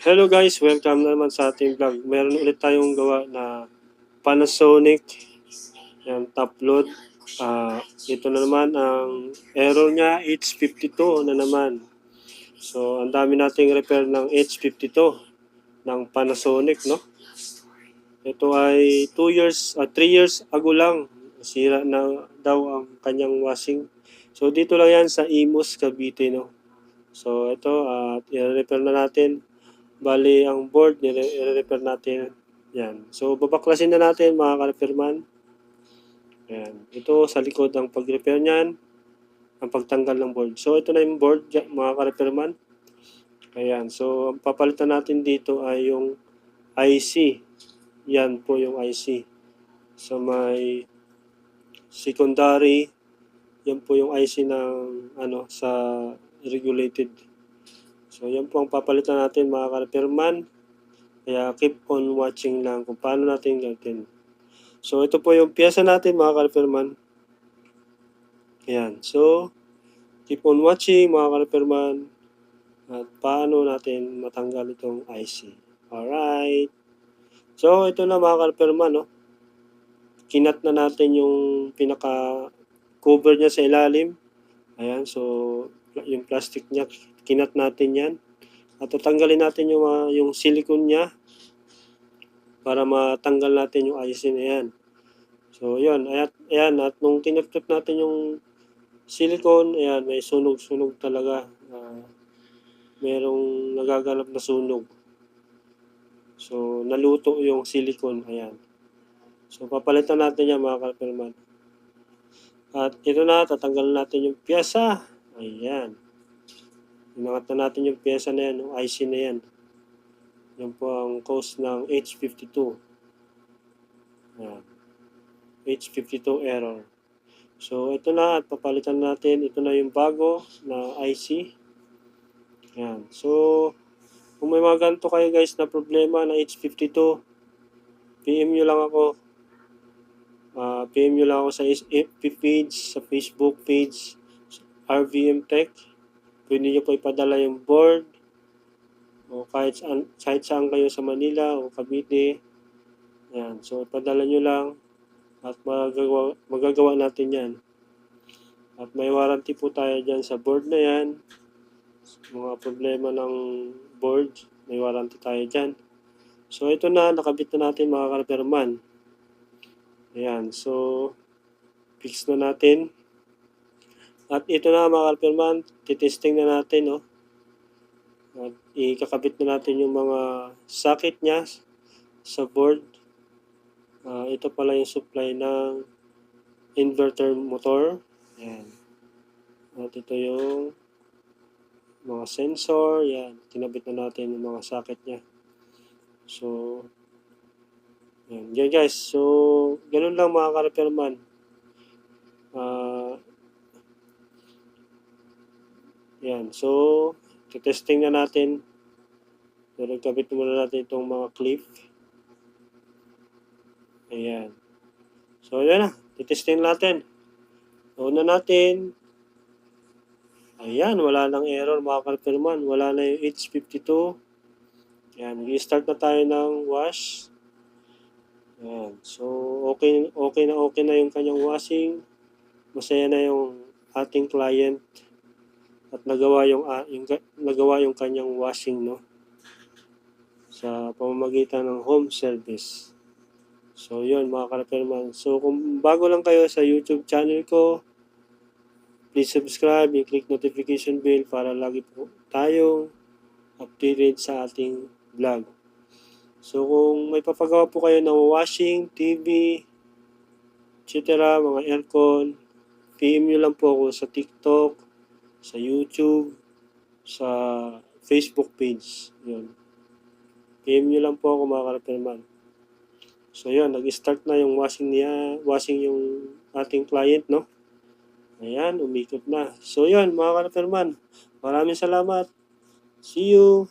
Hello guys, welcome na naman sa ating vlog. Meron ulit tayong gawa na Panasonic, yung top load. Ito na naman ang error niya, H52 na naman. So, ang dami nating repair ng H52 ng Panasonic, no? Ito ay 3 years ago lang. Sira na daw ang kanyang washing. So, dito lang yan sa Imus, Cavite, no? So, ito, i-repair na natin. Bali, ang board, i-repair natin. Yan. So, babaklasin na natin mga ka-repairman. Yan. Ito sa likod ang pag-repair niyan, ang pagtanggal ng board. So, ito na yung board, mga ka-repairman. Ayan. So, ang papalitan natin dito ay yung IC. Yan po yung IC. So, may secondary. Yan po yung IC ng sa regulated. So, yan po ang papalitan natin mga ka-repairman. Kaya keep on watching lang kung paano natin gagawin. So, ito po yung piyesa natin mga ka-repairman. Ayan. So, keep on watching mga ka-repairman at paano natin matanggal itong IC. Alright. So, ito na mga ka-repairman, no? Kinat na natin yung pinaka-cover niya sa ilalim. Ayan. So, yung plastic niya, kinat natin yan. At tatanggalin natin yung silicone niya para matanggal natin yung IC na yan. So, yun. Ayan. At nung tinutot natin yung silicone, ayan, may sunog-sunog talaga. Merong nagaganap na sunog. So, naluto yung silicone. Ayan. So, papalitan natin yan mga ka-repairman. At ito na, tatanggalan natin yung pyesa. Ayan. Inangat na natin yung pyesa na yan, yung IC na yan. Yan po ang cause ng H52. Ayan. H52 error. So, ito na at papalitan natin. Ito na yung bago na IC. Ayan. So, kung may mga ganito kayo guys na problema na H52, PM nyo lang ako. PM nyo lang ako sa FB page, sa Facebook page, RVM Tech. Pwede nyo po ipadala yung board o kahit saan kayo sa Manila o Cavite. Ayan. So, ipadala nyo lang at magagawa natin yan. At may warranty po tayo dyan sa board na yan. Mga problema ng board, may warranty tayo dyan. So, ito na, nakabit na natin mga ka-repairman. Ayan, so, fix na natin. At ito na mga ka-repairman, titesting na natin, no? At ikakabit na natin yung mga socket niya sa board. Ito pala yung supply ng inverter motor. Ayan. At ito yung mga sensor. Ayan, kinabit na natin yung mga socket niya. So, ayan. Yan guys. So, ganun lang mga ka-repairman. Ayan. So, testing na natin. So, nagkabit muna natin itong mga clip. Ayan. So, ayan na. Testing natin. So, una natin. Ayan. Wala nang error mga ka-repairman. Wala na yung H52. Ayan. Restart na tayo ng wash. Ayan. So, okay na yung kanyang washing. Masaya na yung ating client at nagawa yung kanyang washing, no, sa pamamagitan ng home service. So yun mga ka-repairman. So kung bago lang kayo sa YouTube channel ko, please subscribe and click notification bell para lagi po tayong updated sa ating vlog. So kung may papagawa po kayo ng washing, TV, etc., mga aircon, PM nyo lang po ako sa TikTok, sa YouTube, sa Facebook page. Yun. PM nyo lang po ako mga ka-repairman. So yun, nag-start na yung washing yung ating client, no? Ayan, umikot na. So yun, mga ka-repairman, maraming salamat. See you!